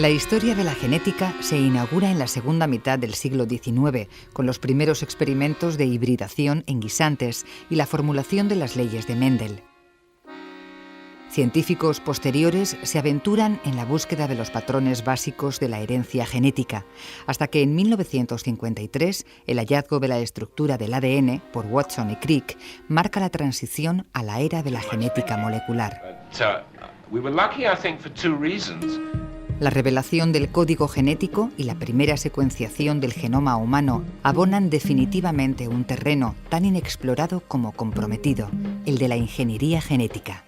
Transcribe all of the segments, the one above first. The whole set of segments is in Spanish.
La historia de la genética se inaugura en la segunda mitad del siglo XIX, con los primeros experimentos de hibridación en guisantes y la formulación de las leyes de Mendel. Científicos posteriores se aventuran en la búsqueda de los patrones básicos de la herencia genética, hasta que en 1953 el hallazgo de la estructura del ADN por Watson y Crick marca la transición a la era de la genética molecular. La revelación del código genético y la primera secuenciación del genoma humano abonan definitivamente un terreno tan inexplorado como comprometido, el de la ingeniería genética.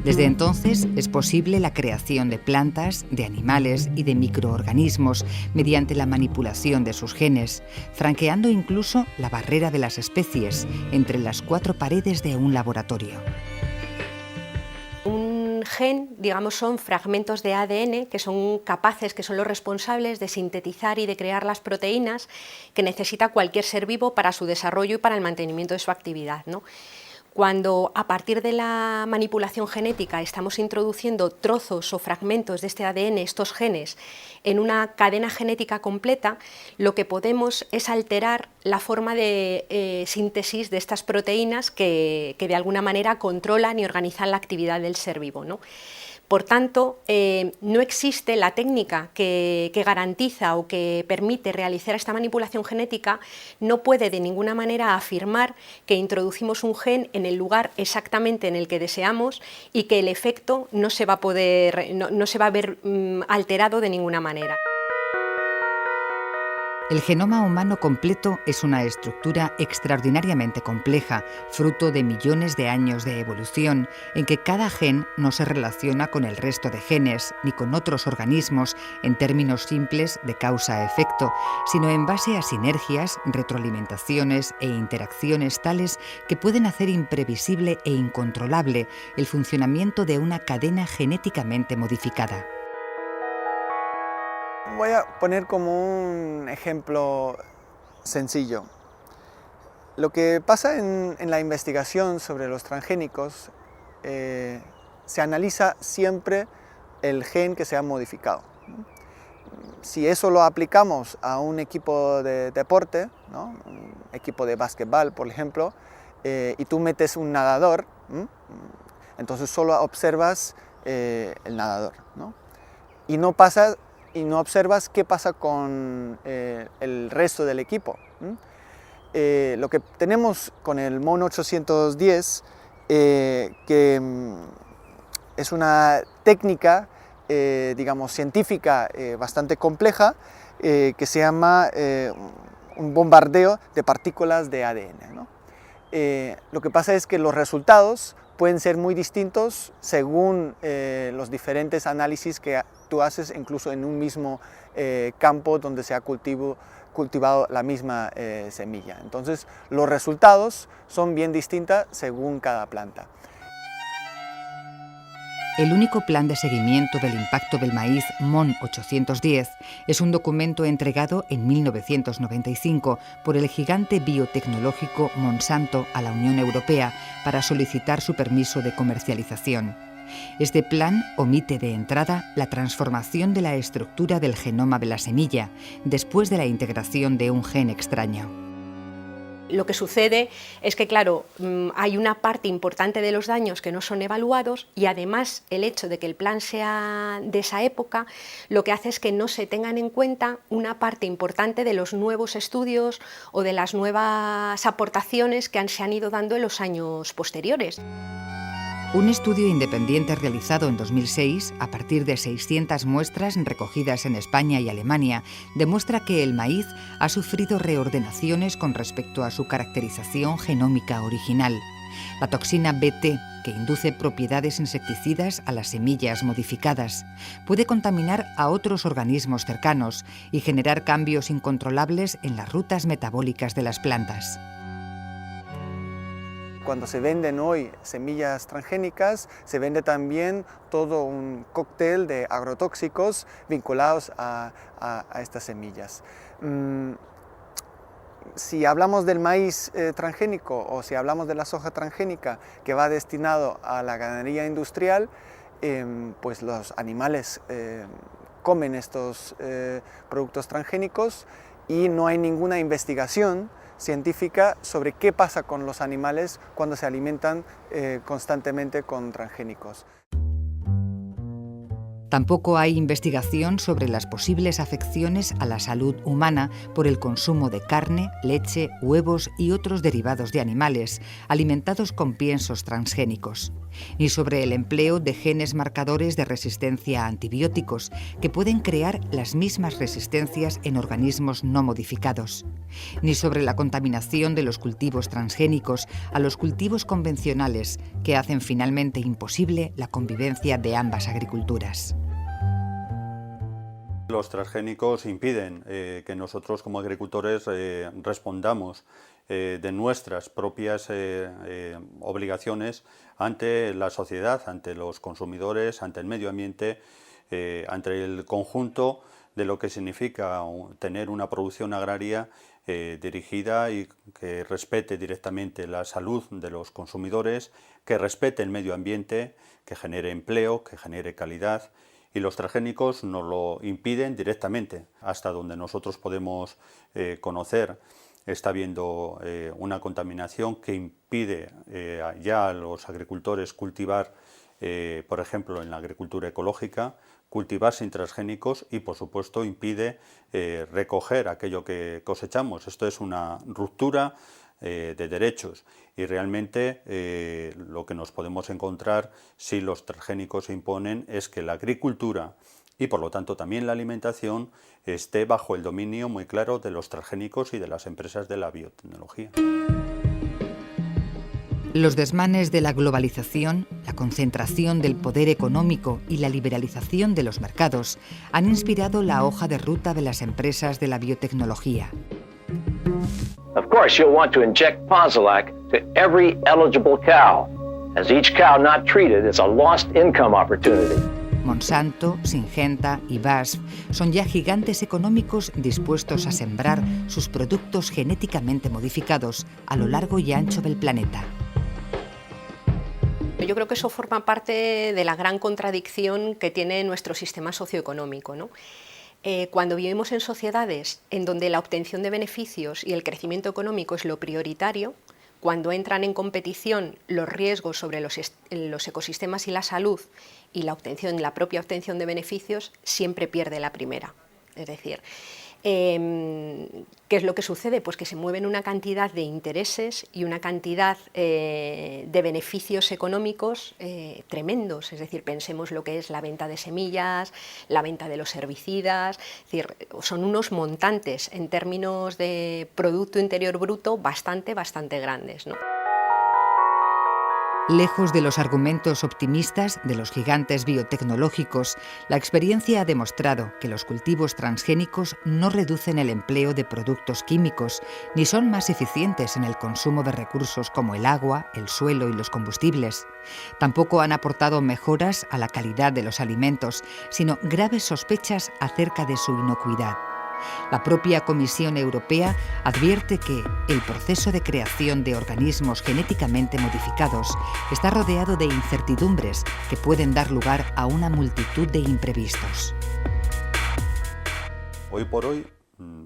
Desde entonces es posible la creación de plantas, de animales y de microorganismos mediante la manipulación de sus genes, franqueando incluso la barrera de las especies entre las cuatro paredes de un laboratorio. Un gen, digamos, son fragmentos de ADN que son capaces, que son los responsables de sintetizar y de crear las proteínas que necesita cualquier ser vivo para su desarrollo y para el mantenimiento de su actividad, ¿no? Cuando a partir de la manipulación genética estamos introduciendo trozos o fragmentos de este ADN, estos genes, en una cadena genética completa, lo que podemos es alterar la forma de síntesis de estas proteínas que de alguna manera controlan y organizan la actividad del ser vivo, ¿no? Por tanto, no existe la técnica que garantiza o que permite realizar esta manipulación genética, no puede de ninguna manera afirmar que introducimos un gen en el lugar exactamente en el que deseamos y que el efecto no se va a ver alterado de ninguna manera. El genoma humano completo es una estructura extraordinariamente compleja, fruto de millones de años de evolución, en que cada gen no se relaciona con el resto de genes ni con otros organismos en términos simples de causa-efecto, sino en base a sinergias, retroalimentaciones e interacciones tales que pueden hacer imprevisible e incontrolable el funcionamiento de una cadena genéticamente modificada. Voy a poner como un ejemplo sencillo. Lo que pasa en la investigación sobre los transgénicos, se analiza siempre el gen que se ha modificado. Si eso lo aplicamos a un equipo de deporte, ¿no? Un equipo de básquetbol, por ejemplo, y tú metes un nadador, entonces solo observas el nadador, ¿no? Y no observas qué pasa con el resto del equipo. Lo que tenemos con el MON 810, que es una técnica, digamos, científica bastante compleja, que se llama un bombardeo de partículas de ADN, ¿no? Lo que pasa es que los resultados pueden ser muy distintos según los diferentes análisis que tú haces, incluso en un mismo campo donde se ha cultivado la misma semilla. Entonces, los resultados son bien distintos según cada planta. El único plan de seguimiento del impacto del maíz MON 810 es un documento entregado en 1995 por el gigante biotecnológico Monsanto a la Unión Europea para solicitar su permiso de comercialización. Este plan omite de entrada la transformación de la estructura del genoma de la semilla después de la integración de un gen extraño. Lo que sucede es que, claro, hay una parte importante de los daños que no son evaluados y además el hecho de que el plan sea de esa época lo que hace es que no se tengan en cuenta una parte importante de los nuevos estudios o de las nuevas aportaciones que se han ido dando en los años posteriores. Un estudio independiente realizado en 2006, a partir de 600 muestras recogidas en España y Alemania, demuestra que el maíz ha sufrido reordenaciones con respecto a su caracterización genómica original. La toxina Bt, que induce propiedades insecticidas a las semillas modificadas, puede contaminar a otros organismos cercanos y generar cambios incontrolables en las rutas metabólicas de las plantas. Cuando se venden hoy semillas transgénicas, se vende también todo un cóctel de agrotóxicos vinculados a estas semillas. Si hablamos del maíz transgénico o si hablamos de la soja transgénica que va destinado a la ganadería industrial, pues los animales comen estos productos transgénicos y no hay ninguna investigación científica sobre qué pasa con los animales cuando se alimentan constantemente con transgénicos. Tampoco hay investigación sobre las posibles afecciones a la salud humana por el consumo de carne, leche, huevos y otros derivados de animales alimentados con piensos transgénicos, ni sobre el empleo de genes marcadores de resistencia a antibióticos que pueden crear las mismas resistencias en organismos no modificados, ni sobre la contaminación de los cultivos transgénicos a los cultivos convencionales que hacen finalmente imposible la convivencia de ambas agriculturas. Los transgénicos impiden que nosotros como agricultores respondamos de nuestras propias obligaciones ante la sociedad, ante los consumidores, ante el medio ambiente, ante el conjunto de lo que significa tener una producción agraria dirigida y que respete directamente la salud de los consumidores, que respete el medio ambiente, que genere empleo, que genere calidad. Y los transgénicos nos lo impiden directamente. Hasta donde nosotros podemos conocer, está habiendo una contaminación que impide ya a los agricultores cultivar, por ejemplo, en la agricultura ecológica, cultivar sin transgénicos y, por supuesto, impide recoger aquello que cosechamos. Esto es una ruptura de derechos y realmente lo que nos podemos encontrar si los transgénicos se imponen es que la agricultura y por lo tanto también la alimentación esté bajo el dominio muy claro de los transgénicos y de las empresas de la biotecnología. Los desmanes de la globalización, la concentración del poder económico y la liberalización de los mercados han inspirado la hoja de ruta de las empresas de la biotecnología. Of course, you'll want to inject Posilac to every eligible cow, as each cow not treated is a lost income opportunity. Monsanto, Syngenta y BASF son ya gigantes económicos dispuestos a sembrar sus productos genéticamente modificados a lo largo y ancho del planeta. Yo creo que eso forma parte de la gran contradicción que tiene nuestro sistema socioeconómico, ¿no? Cuando vivimos en sociedades en donde la obtención de beneficios y el crecimiento económico es lo prioritario, cuando entran en competición los riesgos sobre los ecosistemas y la salud y la propia obtención de beneficios, siempre pierde la primera. Es decir, ¿qué es lo que sucede? Pues que se mueven una cantidad de intereses y una cantidad de beneficios económicos tremendos. Es decir, pensemos lo que es la venta de semillas, la venta de los herbicidas. Es decir, son unos montantes en términos de Producto Interior Bruto bastante grandes, ¿no? Lejos de los argumentos optimistas de los gigantes biotecnológicos, la experiencia ha demostrado que los cultivos transgénicos no reducen el empleo de productos químicos, ni son más eficientes en el consumo de recursos como el agua, el suelo y los combustibles. Tampoco han aportado mejoras a la calidad de los alimentos, sino graves sospechas acerca de su inocuidad. La propia Comisión Europea advierte que el proceso de creación de organismos genéticamente modificados está rodeado de incertidumbres que pueden dar lugar a una multitud de imprevistos. Hoy por hoy,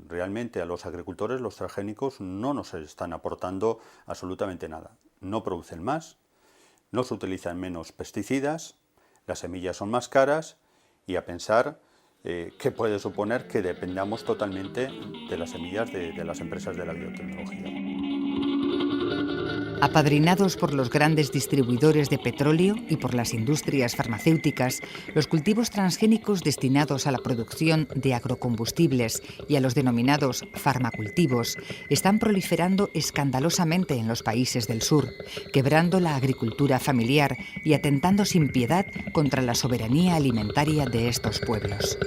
realmente a los agricultores los transgénicos no nos están aportando absolutamente nada. No producen más, no se utilizan menos pesticidas, las semillas son más caras y a pensar que puede suponer que dependamos totalmente de las semillas de las empresas de la biotecnología. Apadrinados por los grandes distribuidores de petróleo y por las industrias farmacéuticas, los cultivos transgénicos destinados a la producción de agrocombustibles y a los denominados farmacultivos están proliferando escandalosamente en los países del sur, quebrando la agricultura familiar y atentando sin piedad contra la soberanía alimentaria de estos pueblos.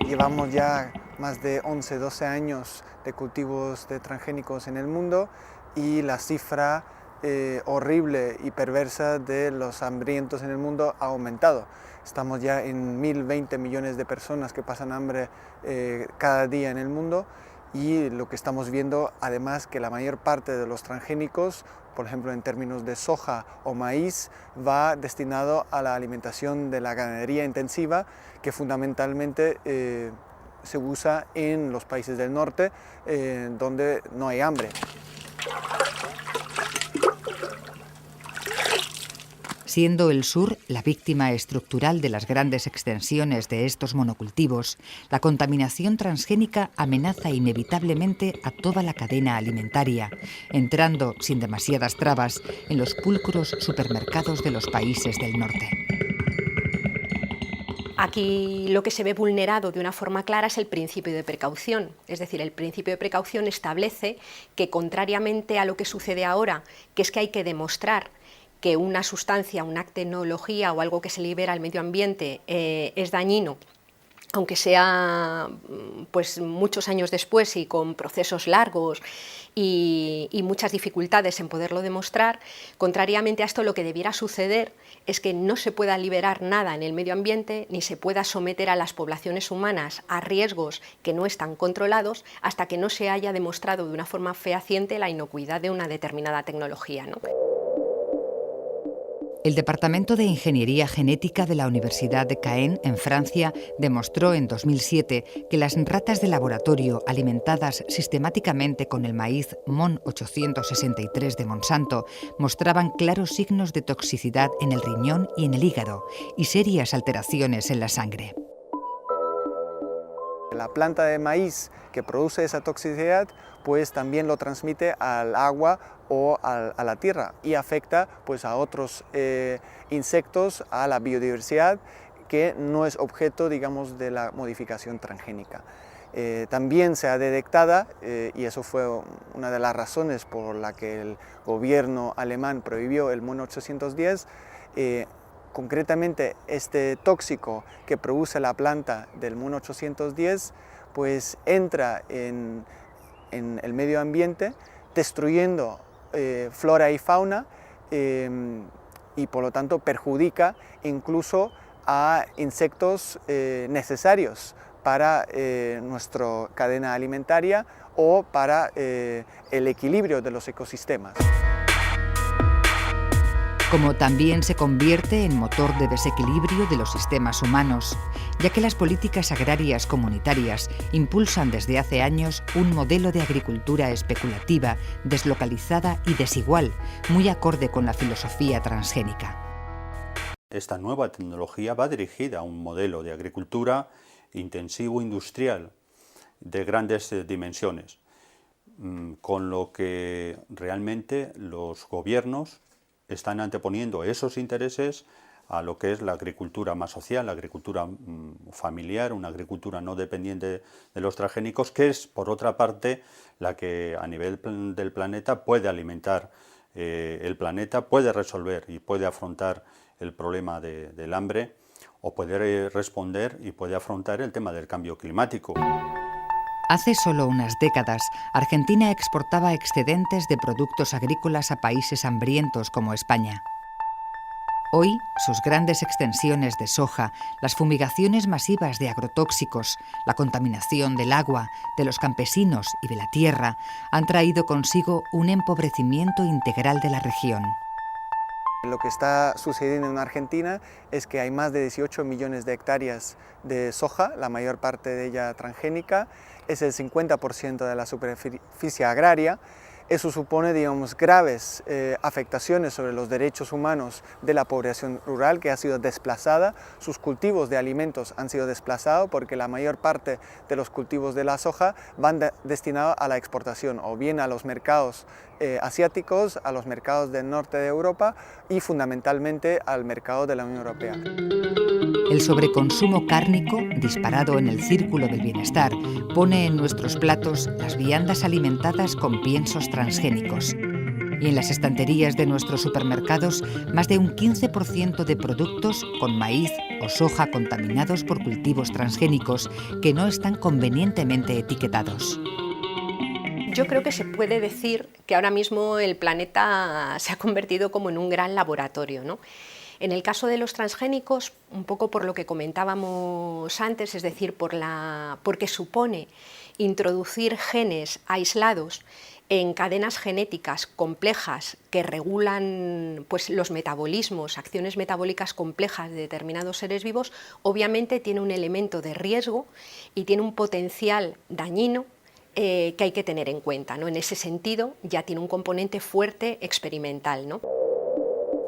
Llevamos ya más de 11-12 años de cultivos de transgénicos en el mundo y la cifra horrible y perversa de los hambrientos en el mundo ha aumentado. Estamos ya en 1.020 millones de personas que pasan hambre cada día en el mundo Y lo que estamos viendo, además, que la mayor parte de los transgénicos, por ejemplo en términos de soja o maíz, va destinado a la alimentación de la ganadería intensiva, que fundamentalmente se usa en los países del norte, donde no hay hambre. Siendo el sur la víctima estructural de las grandes extensiones de estos monocultivos, la contaminación transgénica amenaza inevitablemente a toda la cadena alimentaria, entrando sin demasiadas trabas en los pulcros supermercados de los países del norte. Aquí lo que se ve vulnerado de una forma clara es el principio de precaución. Es decir, el principio de precaución establece que, contrariamente a lo que sucede ahora, que es que hay que demostrar que una sustancia, una tecnología o algo que se libera al medio ambiente es dañino, aunque sea pues, muchos años después y con procesos largos y muchas dificultades en poderlo demostrar, contrariamente a esto lo que debiera suceder es que no se pueda liberar nada en el medio ambiente ni se pueda someter a las poblaciones humanas a riesgos que no están controlados hasta que no se haya demostrado de una forma fehaciente la inocuidad de una determinada tecnología, ¿no? El Departamento de Ingeniería Genética de la Universidad de Caen, en Francia, demostró en 2007 que las ratas de laboratorio alimentadas sistemáticamente con el maíz MON 863 de Monsanto mostraban claros signos de toxicidad en el riñón y en el hígado y serias alteraciones en la sangre. La planta de maíz que produce esa toxicidad pues también lo transmite al agua o a la tierra y afecta pues a otros insectos, a la biodiversidad, que no es objeto, digamos, de la modificación transgénica. También se ha detectado, y eso fue una de las razones por la que el gobierno alemán prohibió el MON 810, concretamente este tóxico que produce la planta del MON 810 pues entra en el medio ambiente destruyendo flora y fauna y por lo tanto perjudica incluso a insectos necesarios para nuestra cadena alimentaria o para el equilibrio de los ecosistemas. Como también se convierte en motor de desequilibrio de los sistemas humanos, ya que las políticas agrarias comunitarias impulsan desde hace años un modelo de agricultura especulativa, deslocalizada y desigual, muy acorde con la filosofía transgénica. Esta nueva tecnología va dirigida a un modelo de agricultura intensivo industrial de grandes dimensiones, con lo que realmente los gobiernos están anteponiendo esos intereses a lo que es la agricultura más social, la agricultura familiar, una agricultura no dependiente de los transgénicos, que es, por otra parte, la que a nivel del planeta puede alimentar el planeta, puede resolver y puede afrontar el problema del hambre, o puede responder y puede afrontar el tema del cambio climático. Hace solo unas décadas, Argentina exportaba excedentes de productos agrícolas a países hambrientos como España. Hoy, sus grandes extensiones de soja, las fumigaciones masivas de agrotóxicos, la contaminación del agua, de los campesinos y de la tierra han traído consigo un empobrecimiento integral de la región. Lo que está sucediendo en Argentina es que hay más de 18 millones de hectáreas de soja, la mayor parte de ella transgénica, es el 50% de la superficie agraria. Eso supone, digamos, graves afectaciones sobre los derechos humanos de la población rural que ha sido desplazada. Sus cultivos de alimentos han sido desplazados porque la mayor parte de los cultivos de la soja van destinados a la exportación, o bien a los mercados asiáticos, a los mercados del norte de Europa y fundamentalmente al mercado de la Unión Europea. El sobreconsumo cárnico, disparado en el círculo del bienestar, pone en nuestros platos las viandas alimentadas con piensos transgénicos. Y en las estanterías de nuestros supermercados, más de un 15% de productos con maíz o soja contaminados por cultivos transgénicos que no están convenientemente etiquetados. Yo creo que se puede decir que ahora mismo el planeta se ha convertido como en un gran laboratorio, ¿no? En el caso de los transgénicos, un poco por lo que comentábamos antes, es decir, porque supone introducir genes aislados en cadenas genéticas complejas que regulan pues, los metabolismos, acciones metabólicas complejas de determinados seres vivos, obviamente tiene un elemento de riesgo y tiene un potencial dañino que hay que tener en cuenta, ¿no? En ese sentido ya tiene un componente fuerte experimental, ¿no?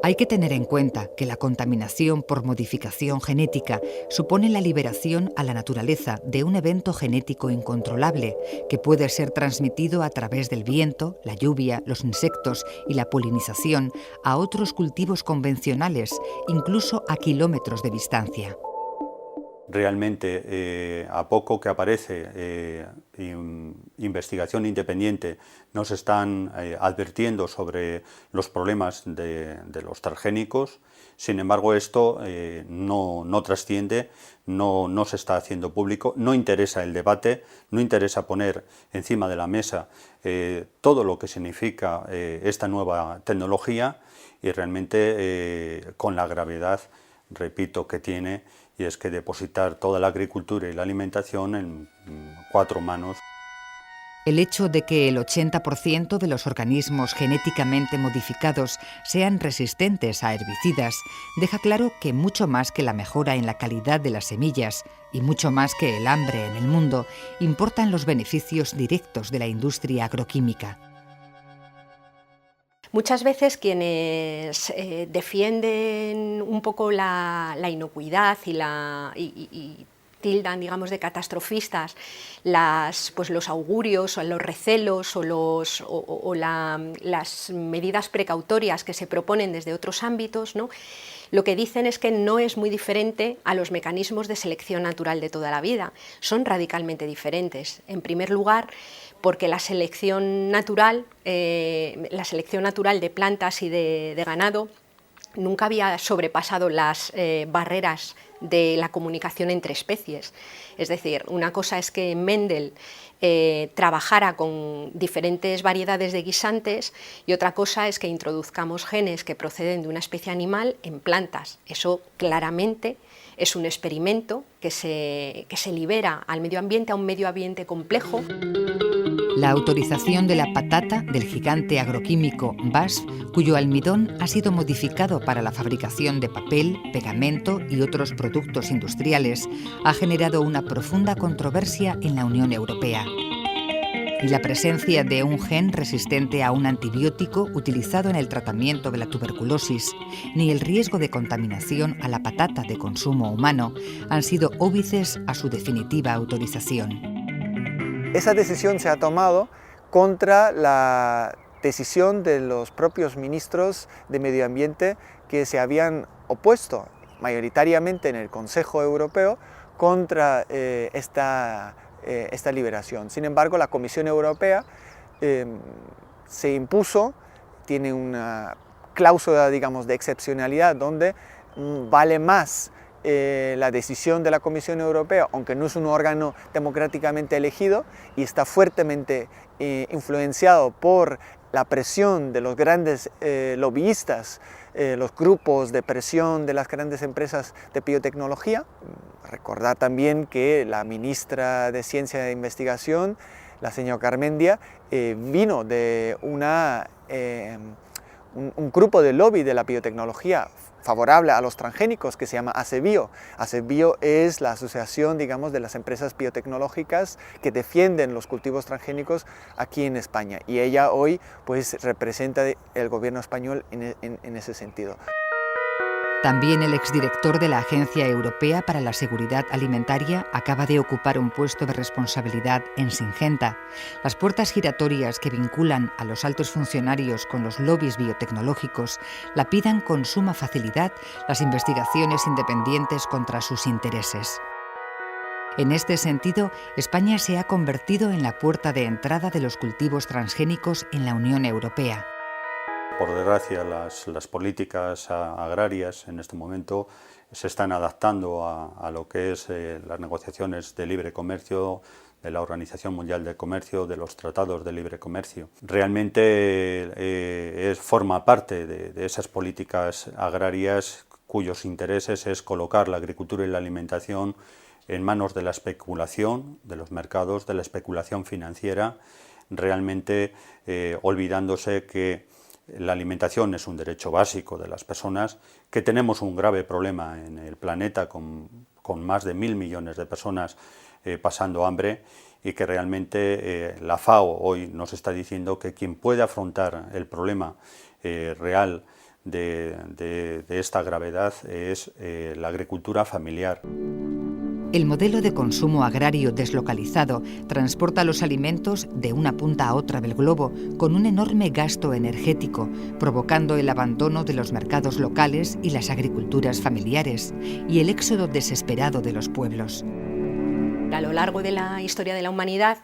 Hay que tener en cuenta que la contaminación por modificación genética supone la liberación a la naturaleza de un evento genético incontrolable que puede ser transmitido a través del viento, la lluvia, los insectos y la polinización a otros cultivos convencionales, incluso a kilómetros de distancia. Realmente, a poco que aparece investigación independiente, nos están advirtiendo sobre los problemas de los transgénicos. Sin embargo, esto no trasciende, no se está haciendo público, no interesa el debate, no interesa poner encima de la mesa todo lo que significa esta nueva tecnología y realmente con la gravedad, repito, que tiene, y es que depositar toda la agricultura y la alimentación en 4 manos. El hecho de que el 80% de los organismos genéticamente modificados sean resistentes a herbicidas deja claro que mucho más que la mejora en la calidad de las semillas y mucho más que el hambre en el mundo, importan los beneficios directos de la industria agroquímica. Muchas veces quienes defienden un poco la inocuidad y tildan, digamos, de catastrofistas los augurios o los recelos o las medidas precautorias que se proponen desde otros ámbitos, ¿no? Lo que dicen es que no es muy diferente a los mecanismos de selección natural de toda la vida, son radicalmente diferentes. En primer lugar, porque la selección natural de plantas y de ganado nunca había sobrepasado las barreras de la comunicación entre especies. Es decir, una cosa es que Mendel trabajara con diferentes variedades de guisantes y otra cosa es que introduzcamos genes que proceden de una especie animal en plantas. Eso claramente es un experimento que se libera al medio ambiente, a un medio ambiente complejo. La autorización de la patata del gigante agroquímico BASF, cuyo almidón ha sido modificado para la fabricación de papel, pegamento y otros productos industriales, ha generado una profunda controversia en la Unión Europea. Ni la presencia de un gen resistente a un antibiótico utilizado en el tratamiento de la tuberculosis, ni el riesgo de contaminación a la patata de consumo humano han sido óbices a su definitiva autorización. Esa decisión se ha tomado contra la decisión de los propios ministros de Medio Ambiente que se habían opuesto mayoritariamente en el Consejo Europeo contra esta liberación. Sin embargo, la Comisión Europea se impuso, tiene una cláusula, digamos, de excepcionalidad donde vale más la decisión de la Comisión Europea, aunque no es un órgano democráticamente elegido y está fuertemente influenciado por la presión de los grandes lobbyistas, los grupos de presión de las grandes empresas de biotecnología. Recordar también que la ministra de Ciencia e Investigación, la señora Garmendia, vino de un grupo de lobby de la biotecnología favorable a los transgénicos que se llama ACBio. ACBio es la asociación, digamos, de las empresas biotecnológicas que defienden los cultivos transgénicos aquí en España. Y ella hoy pues representa el gobierno español en ese sentido. También el exdirector de la Agencia Europea para la Seguridad Alimentaria acaba de ocupar un puesto de responsabilidad en Syngenta. Las puertas giratorias que vinculan a los altos funcionarios con los lobbies biotecnológicos lapidan con suma facilidad las investigaciones independientes contra sus intereses. En este sentido, España se ha convertido en la puerta de entrada de los cultivos transgénicos en la Unión Europea. Por desgracia, las políticas agrarias en este momento se están adaptando a lo que es las negociaciones de libre comercio de la Organización Mundial del Comercio, de los tratados de libre comercio. Realmente forma parte de esas políticas agrarias cuyos intereses es colocar la agricultura y la alimentación en manos de la especulación, de los mercados, de la especulación financiera, realmente olvidándose que la alimentación es un derecho básico de las personas, que tenemos un grave problema en el planeta con más de 1.000 millones de personas pasando hambre, y que realmente la FAO hoy nos está diciendo que quien puede afrontar el problema real de esta gravedad es la agricultura familiar. El modelo de consumo agrario deslocalizado transporta los alimentos de una punta a otra del globo con un enorme gasto energético, provocando el abandono de los mercados locales y las agriculturas familiares, y el éxodo desesperado de los pueblos. A lo largo de la historia de la humanidad,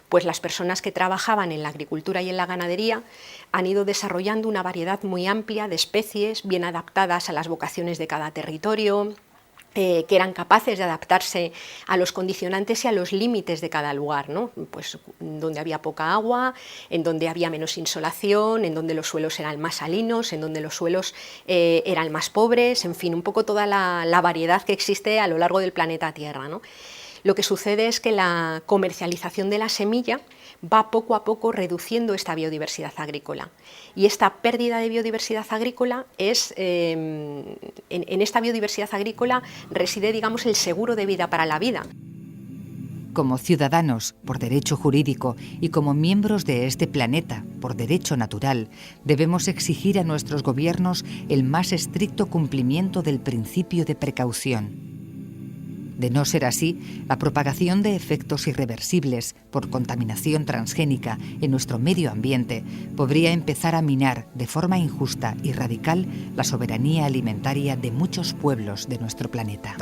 pues las personas que trabajaban en la agricultura y en la ganadería han ido desarrollando una variedad muy amplia de especies, bien adaptadas a las vocaciones de cada territorio, que eran capaces de adaptarse a los condicionantes y a los límites de cada lugar, ¿no? Pues donde había poca agua, en donde había menos insolación, en donde los suelos eran más salinos, en donde los suelos eran más pobres, en fin, un poco toda la variedad que existe a lo largo del planeta Tierra, ¿no? Lo que sucede es que la comercialización de la semilla va poco a poco reduciendo esta biodiversidad agrícola. Y esta pérdida de biodiversidad agrícola es, en esta biodiversidad agrícola reside, digamos, el seguro de vida para la vida. Como ciudadanos, por derecho jurídico, y como miembros de este planeta, por derecho natural, debemos exigir a nuestros gobiernos el más estricto cumplimiento del principio de precaución. De no ser así, la propagación de efectos irreversibles por contaminación transgénica en nuestro medio ambiente podría empezar a minar de forma injusta y radical la soberanía alimentaria de muchos pueblos de nuestro planeta.